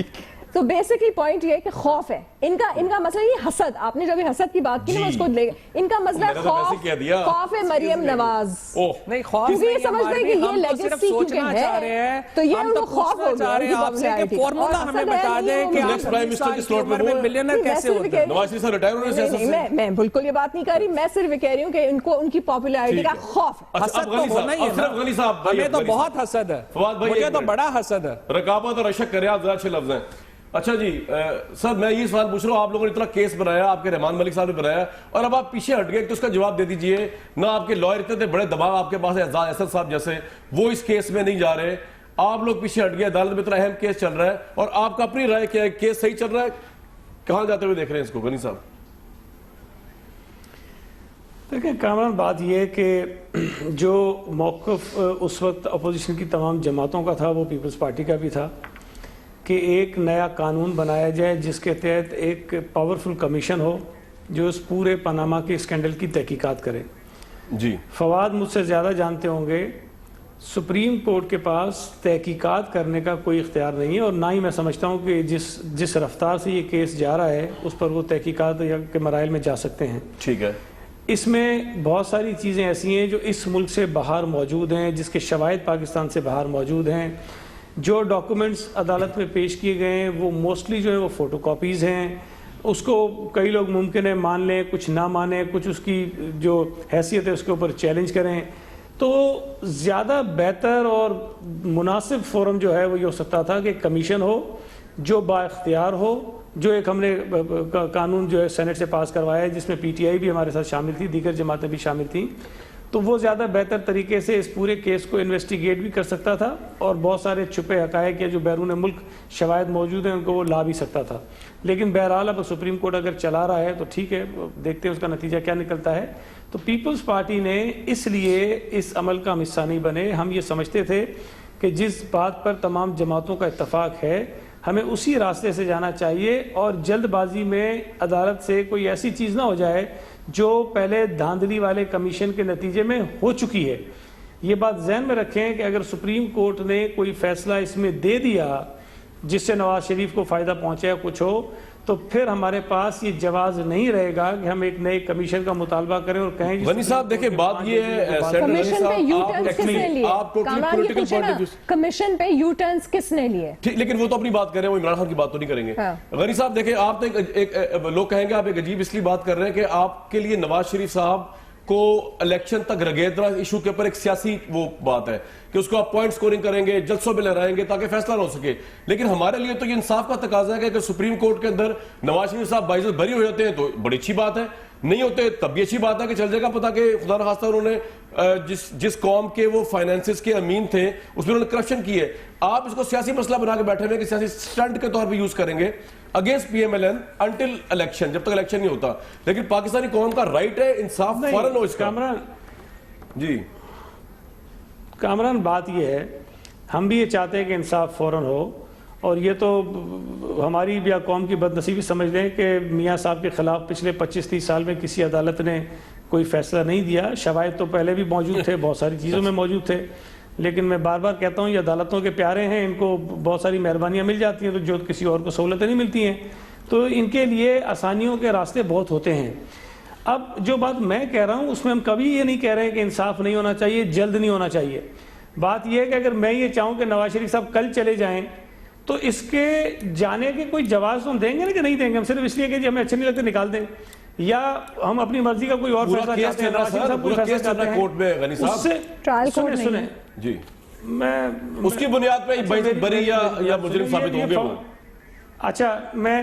تو بیسکلی پوائنٹ یہ ہے کہ خوف ہے ان کا مسئلہ. یہ حسد, آپ نے جب حسد کی بات کی نا, اس کو لے ان کا مسئلہ خوف ہے مریم نواز. نہیں خوف کیونکہ یہ سمجھتے ہیں کہ یہ لیگیسی کیونکہ ہے تو یہ ان کو خوف ہو گیا ہے آپ سے کہ فارمولا ہمیں بتا دیں کہ نیکسٹ پرائم منسٹر کے سلوٹ میں بلینر کیسے ہوتا ہے. نواز شریف صاحب ریٹائر ہونے سے سیاست سے میں بالکل یہ بات نہیں کر رہی, میں صرف یہ کہہ رہی ہوں کہ ان کو ان کی پاپولیرٹی کا خوف. حسد تو ہونا ہی ہے, غنی صاحب ہمیں تو بہت حسد ہے, مجھے تو بڑا حسد ہے. رقابت اور اشک کرے, آپ ذرا اچھے لفظ ہیں. اچھا جی سر, میں یہ سوال پوچھ رہا ہوں, آپ لوگوں نے اتنا کیس بنایا, آپ کے رحمان ملک صاحب نے بنایا, اور اب آپ پیچھے ہٹ گئے, تو اس کا جواب دے دیجئے نا. آپ کے لائر اتنے تھے, بڑے دباؤ آپ کے پاس ہے, اعزاز احسن صاحب جیسے, وہ اس کیس میں نہیں جا رہے. آپ لوگ پیچھے ہٹ گئے, عدالت میں اتنا اہم کیس چل رہا ہے, اور آپ کا اپنی رائے کیا ہے, کیس صحیح چل رہا ہے, کہاں جاتے ہوئے دیکھ رہے ہیں اس کو غنی صاحب؟ دیکھیں کامران، بات یہ ہے کہ جو موقف اس وقت اپوزیشن کی تمام جماعتوں کا تھا وہ پیپلز پارٹی کا بھی تھا کہ ایک نیا قانون بنایا جائے جس کے تحت ایک پاورفل کمیشن ہو جو اس پورے پاناما کے اسکینڈل کی تحقیقات کرے. جی فواد مجھ سے زیادہ جانتے ہوں گے سپریم کورٹ کے پاس تحقیقات کرنے کا کوئی اختیار نہیں ہے، اور نہ ہی میں سمجھتا ہوں کہ جس رفتار سے یہ کیس جا رہا ہے اس پر وہ تحقیقات کے مراحل میں جا سکتے ہیں. ٹھیک ہے. اس میں بہت ساری چیزیں ایسی ہیں جو اس ملک سے باہر موجود ہیں، جس کے شواہد پاکستان سے باہر موجود ہیں. جو ڈاکومنٹس عدالت میں پیش کیے گئے ہیں وہ موسٹلی جو ہے وہ فوٹو کاپیز ہیں. اس کو کئی لوگ ممکن ہے مان لیں، کچھ نہ مانیں، کچھ اس کی جو حیثیت ہے اس کے اوپر چیلنج کریں. تو زیادہ بہتر اور مناسب فورم جو ہے وہ یہ ہو سکتا تھا کہ کمیشن ہو جو با اختیار ہو، جو ایک ہم نے قانون جو ہے سینٹ سے پاس کروایا ہے جس میں پی ٹی آئی بھی ہمارے ساتھ شامل تھی، دیگر جماعتیں بھی شامل تھیں. تو وہ زیادہ بہتر طریقے سے اس پورے کیس کو انویسٹیگیٹ بھی کر سکتا تھا اور بہت سارے چھپے حقائق یا جو بیرون ملک شواہد موجود ہیں ان کو وہ لا بھی سکتا تھا. لیکن بہرحال اب سپریم کورٹ اگر چلا رہا ہے تو ٹھیک ہے، دیکھتے ہیں اس کا نتیجہ کیا نکلتا ہے. تو پیپلز پارٹی نے اس لیے اس عمل کا ہم حصہ نہیں بنے. ہم یہ سمجھتے تھے کہ جس بات پر تمام جماعتوں کا اتفاق ہے ہمیں اسی راستے سے جانا چاہیے اور جلد بازی میں عدالت سے کوئی ایسی چیز نہ ہو جائے جو پہلے دھاندلی والے کمیشن کے نتیجے میں ہو چکی ہے. یہ بات ذہن میں رکھیں کہ اگر سپریم کورٹ نے کوئی فیصلہ اس میں دے دیا جس سے نواز شریف کو فائدہ پہنچے یا کچھ ہو تو پھر ہمارے پاس یہ جواز نہیں رہے گا کہ ہم ایک نئے کمیشن کا مطالبہ کریں اور کہیں غنی صاحب دیکھیں بات یہ ہے کمیشن پہ یو ٹرنز کس نے لیے؟ کامران یہ پوچھے نا کمیشن پہ یو ٹرنز کس نے لیے؟ ٹھیک، لیکن وہ تو اپنی بات کر رہے ہیں، وہ عمران خان کی بات تو نہیں کریں گے. غنی صاحب دیکھیں آپ لوگ کہیں گے آپ ایک عجیب اس لیے بات کر رہے ہیں کہ آپ کے لیے نواز شریف صاحب کو الیکشن تک رگیدرا ایشو کے اوپر ایک سیاسی وہ بات ہے کہ اس کو آپ پوائنٹ سکورنگ کریں گے، جلسوں میں لہرائیں گے تاکہ فیصلہ نہ ہو سکے. لیکن ہمارے لیے تو یہ انصاف کا تقاضا ہے کہ اگر سپریم کورٹ کے اندر نواز شریف صاحب باعزت بری ہو جاتے ہیں تو بڑی اچھی بات ہے، نہیں ہوتے تب بھی اچھی بات ہے کہ چل جائے گا پتہ کہ خدا نخواستہ انہوں نے جس قوم کے وہ فائنینسز کے امین تھے اس میں انہوں نے کرپشن کی ہے. آپ اس کو سیاسی مسئلہ بنا کے بیٹھے ہوئے کہ سیاسی سٹنٹ کے طور پہ یوز کریں گے against P M L N until election, جب تک الیکشن نہیں ہوتا. لیکن پاکستانی قوم کا رائٹ ہے انصاف فوراً ہو اس کا. کامران جی کامران بات یہ ہے ہم بھی یہ چاہتے ہیں کہ انصاف فوراً ہو، اور یہ تو ہماری بھی قوم کی بدنصیبی سمجھ لیں کہ میاں صاحب کے خلاف پچھلے 25-30 سال میں کسی عدالت نے کوئی فیصلہ نہیں دیا. شواہد تو پہلے بھی موجود تھے، بہت ساری چیزوں میں موجود تھے، لیکن میں بار بار کہتا ہوں یہ عدالتوں کے پیارے ہیں، ان کو بہت ساری مہربانیاں مل جاتی ہیں تو جو کسی اور کو سہولتیں نہیں ملتی ہیں، تو ان کے لیے آسانیوں کے راستے بہت ہوتے ہیں. اب جو بات میں کہہ رہا ہوں اس میں ہم کبھی یہ نہیں کہہ رہے کہ انصاف نہیں ہونا چاہیے، جلد نہیں ہونا چاہیے. بات یہ ہے کہ اگر میں یہ چاہوں کہ نواز شریف صاحب کل چلے جائیں تو اس کے جانے کے کوئی جواز تو ہم دیں گے نا کہ نہیں دیں گے. ہم صرف اس لیے کہ جی ہمیں اچھے نہیں لگتے نکال دیں، یا ہم اپنی مرضی کا کوئی اور فیصلہ چاہتے ہیں، نواز شریف صاحب کوئی فیصلہ چاہتے ہیں کورٹ میں غنی اس سے صاحب سنیں جی میں اس کی بنیاد پہ بری یا مجرم ثابت ہوں گے وہ. اچھا میں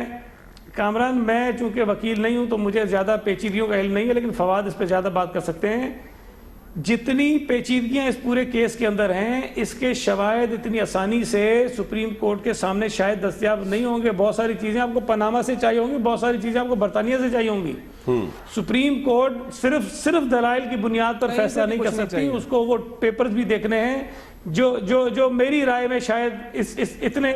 کامران میں چونکہ وکیل نہیں ہوں تو مجھے زیادہ پیچیدگیوں کا علم نہیں ہے، لیکن فواد اس پہ زیادہ بات کر سکتے ہیں. جتنی پیچیدگیاں اس پورے کیس کے اندر ہیں اس کے شواہد اتنی آسانی سے سپریم کورٹ کے سامنے شاید دستیاب نہیں ہوں گے. بہت ساری چیزیں آپ کو پاناما سے چاہیے ہوں گی، بہت ساری چیزیں آپ کو برطانیہ سے چاہیے ہوں گی. سپریم کورٹ صرف دلائل کی بنیاد پر فیصلہ نہیں کر سکتی، اس کو وہ پیپرز بھی دیکھنے ہیں جو میری رائے میں شاید اتنے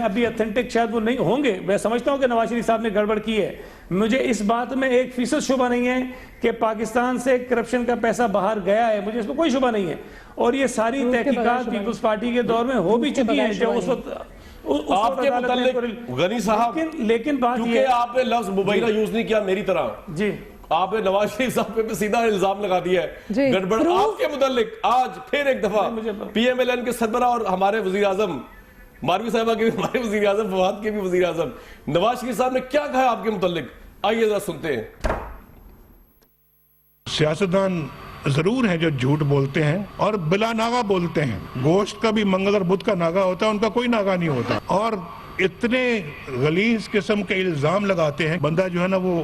ابھی اتھینٹک شاید وہ نہیں ہوں گے. میں سمجھتا ہوں کہ نواز شریف صاحب نے گڑبڑ کی ہے، مجھے اس بات میں 1% شبہ نہیں ہے کہ پاکستان سے کرپشن کا پیسہ باہر گیا ہے، مجھے اس میں کوئی شبہ نہیں ہے. اور یہ ساری تحقیقات پیپلز پارٹی کے دور میں ہو بھی چکی ہیں جو اس وقت آپ کے متعلق غنی صاحب. لیکن بات یہ آپ نے لفظ مبینہ یوز نہیں کیا میری طرح، جی آپ نے نواز شریف صاحب پہ سیدھا الزام لگا دیا ہے گڑبڑ آپ کے متعلق. آج پھر ایک دفعہ پی ایم ایل این کے سربراہ اور ہمارے وزیر اعظم ماروی صاحبہ کے بھی، ہمارے وزیر اعظم فواد کے بھی وزیر اعظم نواز شریف صاحب نے کیا کہا آپ کے متعلق، آئیے ذرا سنتے ہیں. سیاستدان ضرور ہیں جو جھوٹ بولتے ہیں اور بلا ناغہ بولتے ہیں. گوشت کا بھی منگل اور بدھ کا ناغہ ہوتا ہے، ان کا کوئی ناغہ نہیں ہوتا. اور اتنے غلیظ قسم کے الزام لگاتے ہیں، بندہ جو ہے نا وہ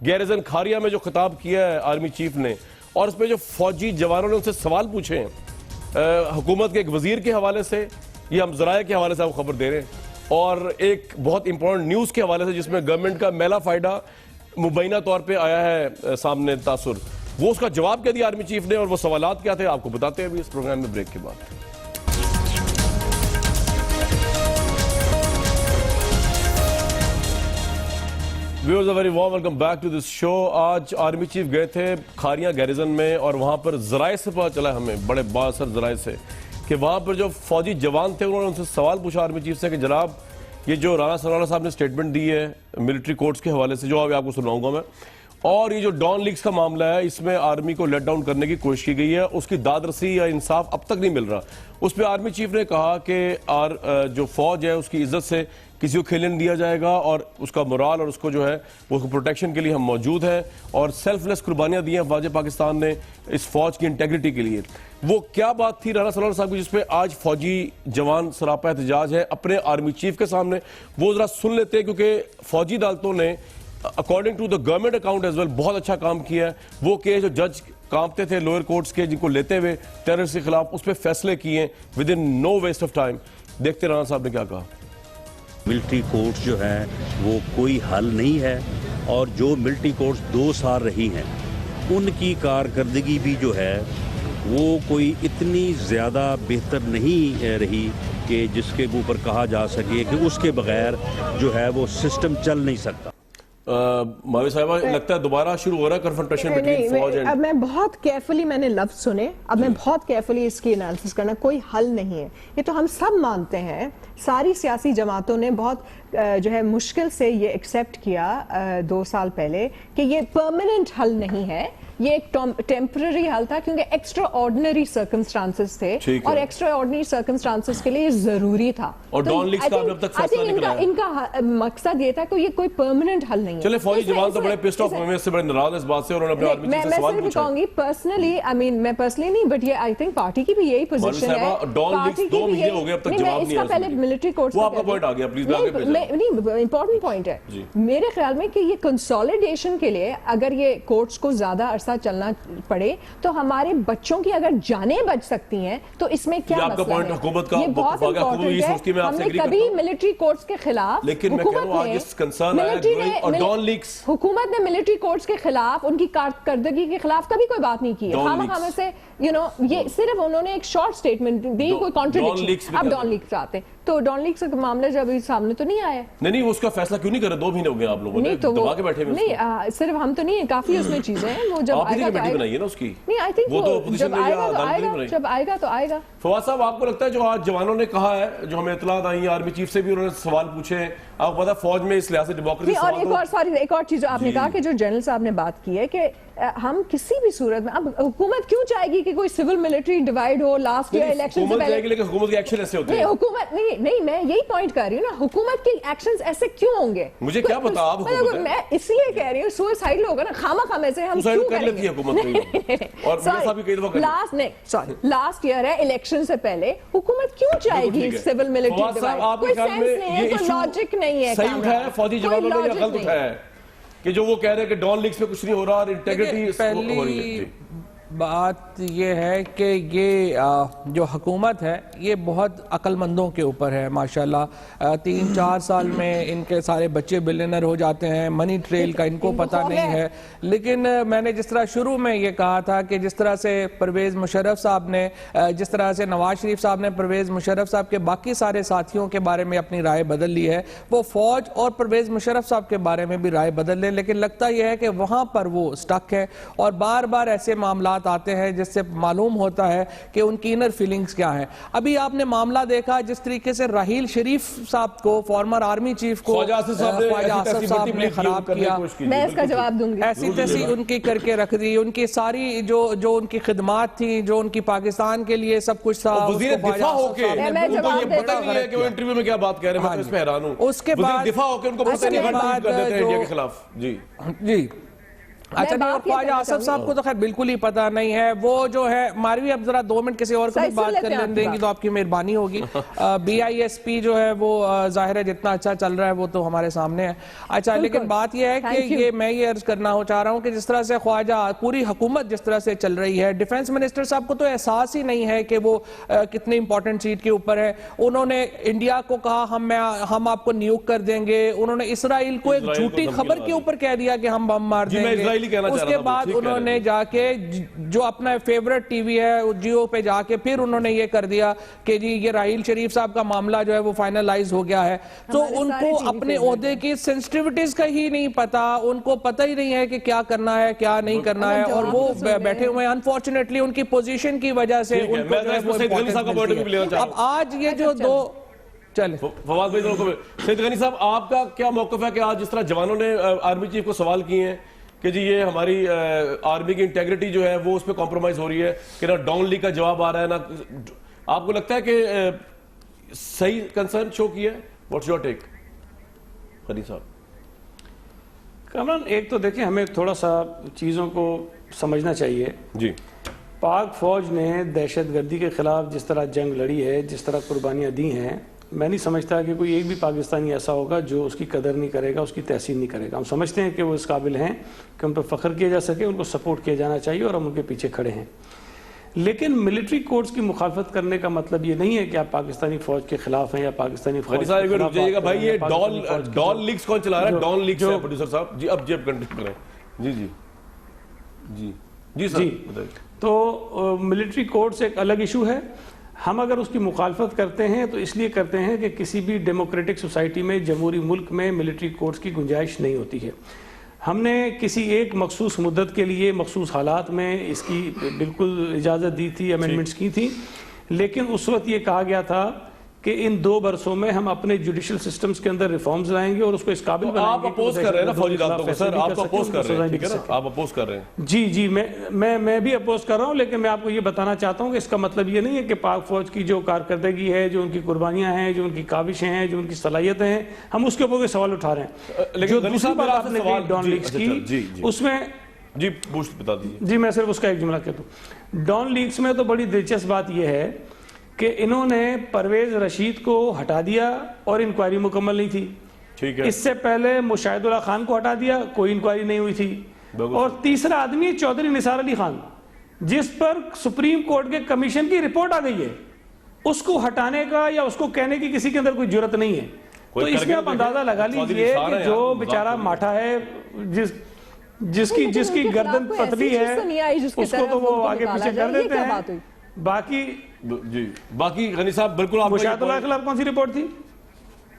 گیریزن کھاریا میں جو خطاب کیا ہے آرمی چیف نے، اور اس میں جو فوجی جوانوں نے ان سے سوال پوچھے ہیں حکومت کے ایک وزیر کے حوالے سے، یہ ہم ذرائع کے حوالے سے آپ کو خبر دے رہے ہیں، اور ایک بہت امپورٹنٹ نیوز کے حوالے سے جس میں گورنمنٹ کا میلا فائدہ مبینہ طور پہ آیا ہے سامنے تاثر، وہ اس کا جواب کیا دیا آرمی چیف نے اور وہ سوالات کیا تھے آپ کو بتاتے ہیں ابھی اس پروگرام میں بریک کے بعد۔ Viewers very warm welcome back to this show. آج آرمی چیف گئے تھے کھاریاں گیریزن میں اور وہاں پر ذرائع سے پتہ چلا ہمیں، بڑے بااثر ذرائع سے، کہ وہاں پر جو فوجی جوان تھے انہوں نے ان سے سوال پوچھا آرمی چیف سے کہ جناب یہ جو رانا ثناءاللہ صاحب نے سٹیٹمنٹ دی ہے ملٹری کورٹس کے حوالے سے، جو ابھی آپ کو سناؤں گا میں، اور یہ جو ڈان لیکس کا معاملہ ہے اس میں آرمی کو لیٹ ڈاؤن کرنے کی کوشش کی گئی ہے، اس کی داد رسی یا انصاف اب تک نہیں مل رہا۔ اس پہ آرمی چیف نے کہا کہ جو فوج ہے اس کی عزت سے کسی کو کھیلنے نہیں دیا جائے گا، اور اس کا مرال اور اس کو جو ہے وہ پروٹیکشن کے لیے ہم موجود ہیں، اور سیلف لیس قربانیاں دی ہیں فوج پاکستان نے اس فوج کی انٹیگریٹی کے لیے۔ وہ کیا بات تھی رانا ثناءاللہ صاحب کی جس پہ آج فوجی جوان سراپا احتجاج ہے اپنے آرمی چیف کے سامنے، وہ ذرا سن لیتے ہیں، کیونکہ فوجی عدالتوں نے according to the government account as well بہت اچھا کام کیا ہے۔ وہ کیس جو جج کانپتے تھے لوئر کورٹس کے جن کو لیتے ہوئے ٹیررسٹ کے خلاف، اس پہ فیصلے کیے within no waste of time. دیکھتے رانا صاحب نے کیا کہا۔ ملٹری کورٹس جو ہیں وہ کوئی حل نہیں ہے، اور جو ملٹری کورٹس 2 سال رہی ہیں ان کی کارکردگی بھی جو ہے وہ کوئی اتنی زیادہ بہتر نہیں رہی کہ جس کے اوپر کہا جا سکے کہ اس کے بغیر جو ہے وہ سسٹم چل نہیں سکتا۔ ماوی صاحبہ لگتا ہے دوبارہ شروع ہو رہا ہے کنفرنٹیشن بٹوین فوج اینڈ، اب میں بہت کیئرفلی میں نے لفظ سنے، اب میں بہت کیئرفلی اس کی انالیسس کرنا، کوئی حل نہیں ہے، یہ تو ہم سب مانتے ہیں، ساری سیاسی جماعتوں نے بہت جو ہے مشکل سے یہ ایکسیپٹ کیا 2 سال پہلے کہ یہ پرماننٹ حل نہیں ہے، یہ ایک ٹیمپرری حل تھا، کیونکہ ایکسٹرا آرڈنری سرکمسٹانسز تھے اور ایکسٹرا آرڈنری سرکمسٹانسز کے لیے ضروری تھا۔ اور ڈان لیکس کا اب تک فیصلہ نہیں کرایا۔ ان کا مقصد یہ تھا کہ یہ کوئی پرماننٹ حل نہیں ہے۔ چلے فوجی جوان تو بڑے پسڈ آف ہوئے، اس سے بڑے ناراض ہیں اس بات سے، اور انہوں نے اپنے آرمی چیف سے سوال پوچھا۔ میں کہوں گی پرسنلی، آئی مین میں پرسنلی نہیں، بٹ یہ آئی تھنک پارٹی کی بھی یہی پوزیشن ہے۔ ڈان لیکس 2 مہینے ہو گئے اب تک جواب نہیں آیا۔ پہلے ملٹری کورٹس، وہ آپ کا پوائنٹ آ گیا، پلیز آگے بھیجیں۔ نہیں، امپورٹنٹ پوائنٹ ہے میرے خیال میں کہ یہ کنسولیڈیشن کے لیے اگر یہ کورٹس کو زیادہ عرصہ چلنا پڑے تو ہمارے بچوں کی اگر جانیں بچ سکتی ہیں تو اس میں کیا مسئلہ ہے؟ یہ بہت امپورٹنٹ ہے۔ ہم نے کبھی ملٹری کورٹس کے خلاف، حکومت نے ملٹری کورٹس کے خلاف، ان کی کارکردگی کے خلاف کبھی کوئی بات نہیں کی ہے۔ ہمیں سے یہ صرف انہوں نے ایک شارٹ سٹیٹمنٹ دی، کوئی کانٹرڈکشن۔ اب ڈان لیکس آتے ہیں تو ڈان لیکس کا معاملہ جب سامنے تو نہیں آیا۔ نہیں، اس کا فیصلہ کیوں نہیں کرے؟ 2 مہینے ہو گئے آپ لوگوں نے دبا کے بیٹھے ہوئے۔ نہیں، صرف ہم تو نہیں ہیں، کافی اس میں چیزیں ہیں، وہ جب آئے گا بنائی ہے نا اس کی، نہیں آئی تھنک وہ تو اپوزیشن میں جب آئے گا تو آئے گا۔ فواد صاحب آپ کو لگتا ہے جو آج جوانوں نے کہا ہے، جو ہمیں اطلاعات آئی ہیں آرمی چیف سے بھی انہوں نے سوال پوچھے ہیں، آپ کو پتا فوج میں اس لحاظ سے ڈیموکریسی، اور ایک اور چیز جو آپ نے کہا کہ جو جنرل صاحب نے بات کی ہے کہ ہم کسی بھی صورت میں، اب حکومت کیوں چاہے گی کہ کوئی سول ملٹری ڈیوائڈ ہو لاسٹ ایئر الیکشن سے پہلے؟ لیکن حکومت کے ایکشن ایسے ہوتے ہیں۔ حکومت نہیں، میں یہی پوائنٹ کر رہی ہوں نا، حکومت کے ایکشنز ایسے کیوں ہوں گے؟ مجھے کیا پتا، آپ حکومت ہے، میں اس لیے کہہ رہی ہوں سوسائڈ ہوگا نا، خامخواہ میں سے ہم کیوں کریں گے؟ اور لاسٹ ایئر ہے الیکشن سے پہلے، حکومت کیوں چاہے گی سول ملٹری ڈیوائڈ؟ کوئی سینس نہیں ہے، کوئی لاجک نہیں ہے۔ صحیح اٹھایا ہے فوجی جوانوں نے یا غلط اٹھایا ہے کہ جو وہ کہہ رہے ہیں کہ ڈان لیکس پہ کچھ نہیں ہو رہا اور انٹیگریٹی ہو رہی ہے؟ بات یہ ہے کہ یہ جو حکومت ہے یہ بہت عقل مندوں کے اوپر ہے ماشاءاللہ۔ 3-4 سال میں ان کے سارے بچے بلینر ہو جاتے ہیں، منی ٹریل کا ان کو پتہ نہیں ہے۔ لیکن میں نے جس طرح شروع میں یہ کہا تھا کہ جس طرح سے پرویز مشرف صاحب نے، جس طرح سے نواز شریف صاحب نے پرویز مشرف صاحب کے باقی سارے ساتھیوں کے بارے میں اپنی رائے بدل لی ہے، وہ فوج اور پرویز مشرف صاحب کے بارے میں بھی رائے بدل لیں، لیکن لگتا یہ ہے کہ وہاں پر وہ سٹک ہے، اور بار بار ایسے معاملات آتے ہیں جس سے معلوم ہوتا ہے کہ ان کی انر فیلنگز کیا ہیں۔ ابھی آپ نے معاملہ دیکھا جس طریقے سے راحیل شریف صاحب کو، فارمر آرمی چیف کو خواجہ آصف صاحب نے خراب کیا، میں اس کا جواب دوں گی، ایسی تیسی ان کی کر کے رکھ دی، ان کی ساری جو ان کی خدمات تھیں، جو ان کی پاکستان کے لیے سب کچھ تھا، وزیر دفاع ہو کے ان کو یہ پتہ نہیں ہے کہ وہ انٹرویو میں کیا بات کہہ رہے ہیں، میں اس پہ حیران ہوں۔ اس کے بعد دفاع ہو کے ان کو پتہ نہیں ہے کر دیتے ہیں انڈیا کے خلاف۔ جی اچھا نہیں, اور خواجہ آصف صاحب کو تو خیر بالکل ہی پتہ نہیں ہے. وہ جو ہے ماروی, اب ذرا 2 منٹ کسی اور کو بھی بات کر لیں دیں گی تو آپ کی مہربانی ہوگی. BISP جو ہے وہ ظاہر ہے جتنا اچھا چل رہا ہے وہ تو ہمارے سامنے ہے. اچھا لیکن بات یہ ہے کہ میں یہ عرض کرنا چاہ رہا ہوں کہ جس طرح سے خواجہ پوری حکومت جس طرح سے چل رہی ہے, ڈیفنس منسٹر صاحب کو تو احساس ہی نہیں ہے کہ وہ کتنی امپورٹنٹ سیٹ کے اوپر ہے. انہوں نے انڈیا کو کہا ہم آپ کو نیوک کر دیں گے. انہوں نے اسرائیل کو ایک جھوٹی خبر کے اوپر کہہ دیا کہ ہم بم مار دیں گے. اس کے بعد انہوں نے جا کے جو اپنا فیورٹ ٹی وی ہے جیو پہ جا کے پھر انہوں نے یہ کر دیا کہ جی یہ راحیل شریف صاحب کا معاملہ جو ہے وہ فائنلائز ہو گیا ہے. تو ان کو اپنے عہدے کی سینسٹیوٹیز کا ہی نہیں پتا, ان کو پتہ ہی نہیں ہے کہ کیا کرنا ہے کیا نہیں کرنا ہے, اور وہ بیٹھے ہوئے ہیں. انفارچونیٹلی ان کی پوزیشن کی وجہ سے ان کو جو ہے وہ امپورٹنس ملتی ہے. اب آج یہ جو دو چلیں فواز بھائی سید غنی صاحب, آپ کا کیا موقف ہے کہ آج جس طرح جوانوں نے آرمی چیف کو سوال کیے ہیں کہ جی یہ ہماری آرمی کی انٹیگریٹی جو ہے وہ اس پہ کمپرومائز ہو رہی ہے, کہ نہ ڈاؤن لیگ کا جواب آ رہا ہے, نہ آپ کو لگتا ہے کہ صحیح کنسرن شو کیا ہے؟ واٹس یور ٹیک غنی صاحب؟ کامران, ایک تو دیکھیں ہمیں تھوڑا سا چیزوں کو سمجھنا چاہیے. جی, پاک فوج نے دہشت گردی کے خلاف جس طرح جنگ لڑی ہے, جس طرح قربانیاں دی ہیں, میں نہیں سمجھتا کہ کوئی ایک بھی پاکستانی ایسا ہوگا جو اس کی قدر نہیں کرے گا, اس کی تحسین نہیں کرے گا. ہم سمجھتے ہیں کہ وہ اس قابل ہیں کہ ان پر فخر کیا جا سکے, ان کو سپورٹ کیا جانا چاہیے, اور ہم ان کے پیچھے کھڑے ہیں. لیکن ملٹری کوڈز کی مخالفت کرنے کا مطلب یہ نہیں ہے کہ آپ پاکستانی فوج کے خلاف ہیں یا پاکستانی فوج کے خلاف. رک جائیے گا بھائی, یہ ڈان لیگز کون چلا رہا ہے؟ ڈان لیگز ہے پروڈیوسر صاحب. جی اب کنٹینیو کریں. جی جی جی جی سر. تو ملٹری کوڈز ایک الگ ایشو ہے. ہم اگر اس کی مخالفت کرتے ہیں تو اس لیے کرتے ہیں کہ کسی بھی ڈیموکریٹک سوسائٹی میں, جمہوری ملک میں ملٹری کوڈز کی گنجائش نہیں ہوتی ہے. ہم نے کسی ایک مخصوص مدت کے لیے مخصوص حالات میں اس کی بالکل اجازت دی تھی, امینڈمنٹس کی تھی, لیکن اس وقت یہ کہا گیا تھا کہ ان 2 برسوں میں ہم اپنے جوڈیشل سسٹمز کے اندر ریفارمز لائیں گے اور اس کو اس قابل بنائیں گے. آپ اپوز کر رہے ہیں نا فوجی عدالتوں کو سر, آپ اپوز کر رہے ہیں, ٹھیک ہے نا, آپ اپوز کر رہے ہیں. جی جی میں بھی اپوز کر رہا ہوں, لیکن میں آپ کو یہ بتانا چاہتا ہوں کہ اس کا مطلب یہ نہیں ہے کہ پاک فوج کی جو کارکردگی ہے, جو ان کی قربانیاں ہیں, جو ان کی کاوشیں ہیں, جو ان کی صلاحیتیں ہیں, ہم اس کے اوپر کوئی سوال اٹھا رہے ہیں. جو دوسری بات آپ نے کی ڈان لیگز کی, اس میں جی پوچھ بتا دیجیے. جی میں صرف اس کا ایک جملہ کہتا ہوں. ڈان لیگز میں تو بڑی دلچسپ بات یہ ہے کہ انہوں نے پرویز رشید کو ہٹا دیا اور انکوائری مکمل نہیں تھی. ٹھیک ہے. اس سے پہلے مشاہد اللہ خان کو ہٹا دیا, کوئی انکوائری نہیں ہوئی تھی. اور تیسرا آدمی چودھری نثار علی خان, جس پر سپریم کورٹ کے کمیشن کی رپورٹ آ گئی ہے, اس کو ہٹانے کا یا اس کو کہنے کی کسی کے اندر کوئی جرت نہیں ہے. تو اس میں آپ اندازہ لگا لیجئے کہ جو بیچارہ ماٹھا ہے, جس کی گردن پتلی ہے, اس کو تو وہ آگے پیچھے کر دیتے ہیں. باقی غنی صاحب بالکل آپ مشاہد اللہ کے خلاف کون سی رپورٹ تھی؟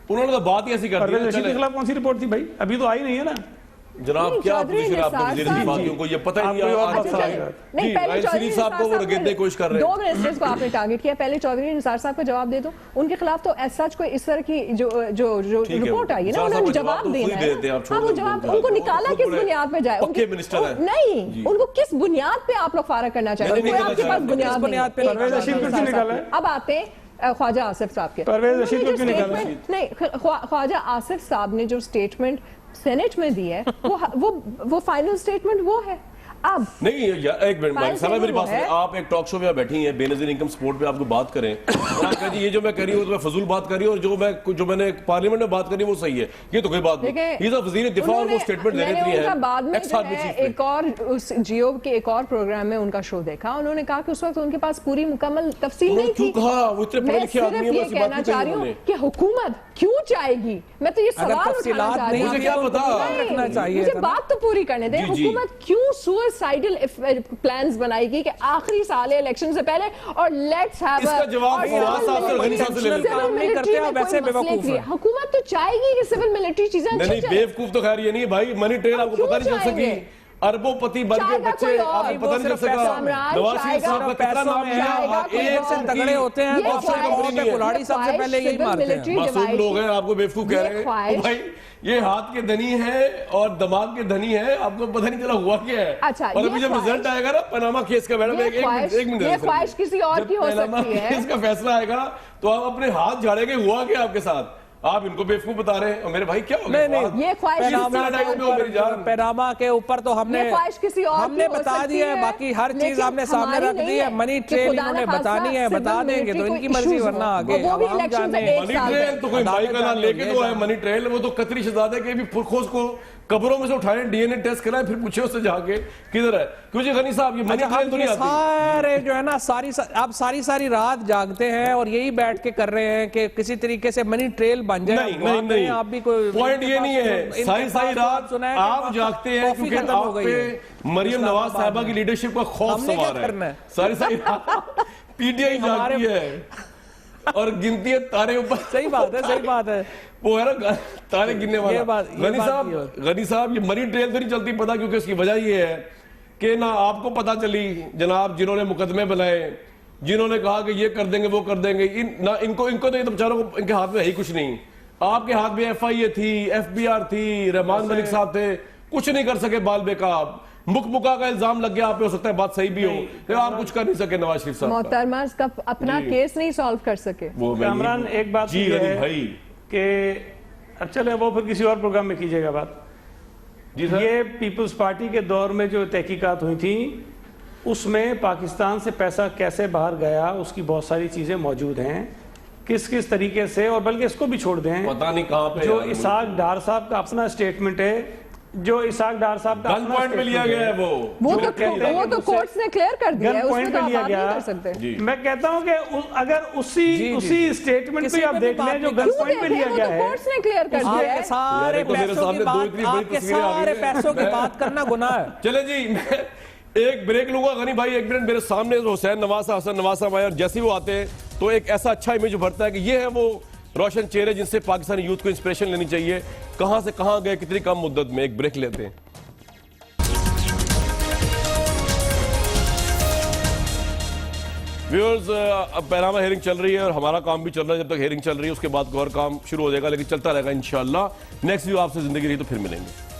انہوں نے تو بات ہی ایسی کر دی. پرویز رشید کے خلاف کون سی رپورٹ تھی بھائی؟ ابھی تو آئی نہیں ہے نا. جناب کیا پوزیشن آپ نے وزیر دفاع کو یہ پتہ ہی نہیں. راحیل شریف صاحب کو وہ رگڑنے کی کوشش کر رہے ہیں. 2 منسٹرز کو آپ نے ٹارگٹ کیا, پہلے چودھری نثار صاحب کا جواب دے دو. ان کے خلاف تو ایس سچ کوئی اس طرح کی جو رپورٹ آئی ہے نا, انہوں نے جواب دینا ہے. ہاں وہ جواب, ان کو نکالا کس بنیاد پہ جائے؟ نہیں, ان کو کس بنیاد پہ آپ لوگ فارغ کرنا چاہتے ہیں؟ آپ کے پاس بنیاد نہیں. اب آتے ہیں خواجہ آصف صاحب کے. پرویز رشید کو کیوں نکالا؟ نہیں, خواجہ آصف صاحب نے جو سٹیٹمنٹ سینٹ میں دی ہے وہ فائنل سٹیٹمنٹ وہ ہے. اب نہیں ایک منٹ سر, میری بات سنیں. آپ ایک ٹاک شو میں بیٹھی ہیں, بے نظیر انکم سپورٹ پہ آپ کو بات کریں اور آپ کہہ جی یہ جو میں کہہ رہی ہوں تو میں فضول بات کر رہی ہوں, اور جو میں نے پارلیمنٹ میں بات کری وہ صحیح ہے, یہ تو کوئی بات نہیں. یہ تو وزیر دفاع اور وہ سٹیٹمنٹ دے رہی ہے. بعد میں ایک اور جیو کے ایک اور پروگرام میں ان کا شو دیکھا, انہوں نے کہا کہ اس وقت ان کے پاس پوری مکمل تفصیل نہیں تھی. میں صرف یہ کہنا چاہ رہی ہوں کہ حکومت کیوں چاہے گی, میں تو یہ سوال اٹھانا چاہ رہی ہوں. مجھے کیا پتا, مجھے بات تو پوری کرنے دیں. حکومت کیوں سوئسائڈل پلانز بنائے گی کہ آخری سال ہے الیکشن سے پہلے, اور لیٹس ہیو اس کا جواب فواز صاحب سے غنی صاحب سے لے لیں. حکومت تو چاہے گی کہ سول ملٹری چیزیں نہیں, بیوقوف تو خیر یہ نہیں ہے بھائی. منی ٹرین آپ کو پتہ نہیں چل سکی, اربوں پتی بن کے بچے آپ کو پتہ نہیں چل سکا. نواز شریف صاحب کا کتنا نام ہے, ایک سے تگڑے ہوتے ہیں, آفشور کمپنی نہیں ہے. کلاڑی سب سے پہلے یہی مارتے ہیں. معصوم لوگ ہیں, آپ کو بیوقوف کہہ رہے ہیں. بھائی یہ ہاتھ کے دھنی ہے اور دماغ کے دھنی ہے, آپ کو پتہ نہیں چلا ہوا کیا ہے. اور ابھی جب رزلٹ آئے گا نا پاناما کیس کا, میڈم ایک منٹ, یہ خواہش کسی اور کی ہو سکتی ہے. کیس کا فیصلہ آئے گا تو آپ اپنے ہاتھ جھاڑیں گے ہوا کیا آپ کے ساتھ. آپ ان کو بیوقوف بتا رہے ہیں اور میرے بھائی کیا ہو نہیں گیا؟ نہیں یہ خواہش پیناما کے اوپر تو ہم نے یہ خواہش کسی اور ہم نے کی ہو بتا سکتی دیا ہے، ہے، باقی ہر چیز لیکن ہم نے سامنے ہماری رکھ نہیں دی ہے. ہے منی کہ ٹریل خدا انہوں نے نخواستہ بتانی ہے، بتا civil دیں گے تو ان military کی کوئی مرضی، issues ورنہ ہوں. آگے وہ بھی عوام elections جانے ایک منی سال ٹریل تو کوئی عدالت بھائی کا نام جانے لے کے یہ تو ہے. جانے. منی ٹریل وہ تو قطری شہزادے کے بھی پرخوش کو قبروں میں سے اٹھائیں، ڈی این اے ٹیسٹ کرائیں، پھر پوچھے اس سے جا کے کدھر ہے. کیوں جی غنی صاحب یہ منی اچھا ٹریل تو ہم نہیں یہ آتی. سارے جو ہے نا آپ ساری رات جاگتے ہیں اور یہی بیٹھ کے کر رہے ہیں کہ کسی طریقے سے منی ٹریل بن جائے. نہیں آپ بھی کوئی پوائنٹ یہ نہیں ہے. ساری رات آپ جاگتے ہیں کیونکہ آپ پہ مریم نواز صاحبہ کی لیڈرشپ کا خوف سوار ہے. ساری رات پی ٹی آئی جاگتی ہے اور گنتی ہے تارے اوپر. صحیح بات ہے. وہ ہے نا تارے گننے والا. یہ غنی صاحب یہ منی ٹریل تو نہیں چلتی پتا، کیونکہ اس کی وجہ یہ ہے کہ نہ آپ کو پتا چلی جناب جنہوں نے مقدمے بنائے، جنہوں نے کہا کہ یہ کر دیں گے وہ کر دیں گے، نہ ان کو تو یہ تو بیچاروں کو ان کے ہاتھ میں ہے ہی کچھ نہیں. آپ کے ہاتھ میں ایف آئی اے تھی، ایف بی آر تھی، رحمان ملک صاحب تھے، کچھ نہیں کر سکے. بال بیکاب مکہ کا الزام لگ گیا آپ پہ، ہو سکتا ہے بات صحیح بھی ہو کہ آپ کچھ کر نہیں سکے نواز شریف صاحب. محترمہ اس کا اپنا کیس نہیں سالو کر سکے. کامران ایک بات جی یہ غنی ہے بھائی کہ چلے وہ پھر کسی اور پروگرام میں کیجئے گا بات. یہ پیپلز پارٹی کے دور میں جو تحقیقات ہوئی تھیں اس میں پاکستان سے پیسہ کیسے باہر گیا اس کی بہت ساری چیزیں موجود ہیں، کس طریقے سے. اور بلکہ اس کو بھی چھوڑ دیں، پتہ نہیں کہاں پہ جو اسحاق ڈار صاحب کا اپنا اسٹیٹمنٹ ہے، جو اسحاق ڈار صاحب کا گن پوائنٹ پہ لیا گیا ہے وہ تو کورٹس نے کلیئر کر دیا ہے، اس میں تو آپ بات نہیں کر سکتے. میں کہتا ہوں کہ اگر اسی اسٹیٹمنٹ پہ آپ دیکھ لیں جو گن پوائنٹ پہ لیا گیا ہے، کورٹس نے کلیئر کر دیا ہے. سارے پیسوں کی بات کرنا گناہ ہے. چلے جی میں ایک بریک لوں گا. غنی بھائی ایک منٹ، میرے سامنے حسین نواز حسن نواز صاحب آئے اور جیسے ہی وہ آتے ہیں تو ایک ایسا اچھا امیج ابھرتا ہے کہ یہ ہے وہ روشن چہرے جن سے پاکستانی یوتھ کو انسپریشن لینی چاہیے. کہاں سے کہاں گئے کتنی کم مدت میں. ایک بریک لیتے ہیں. ویورز پیناما ہیئرنگ چل رہی ہے اور ہمارا کام بھی چل رہا ہے. جب تک ہیئرنگ چل رہی ہے اس کے بعد اور کام شروع ہو جائے گا، لیکن چلتا رہے گا انشاءاللہ. نیکسٹ ویو آپ سے زندگی رہی تو پھر ملیں گے.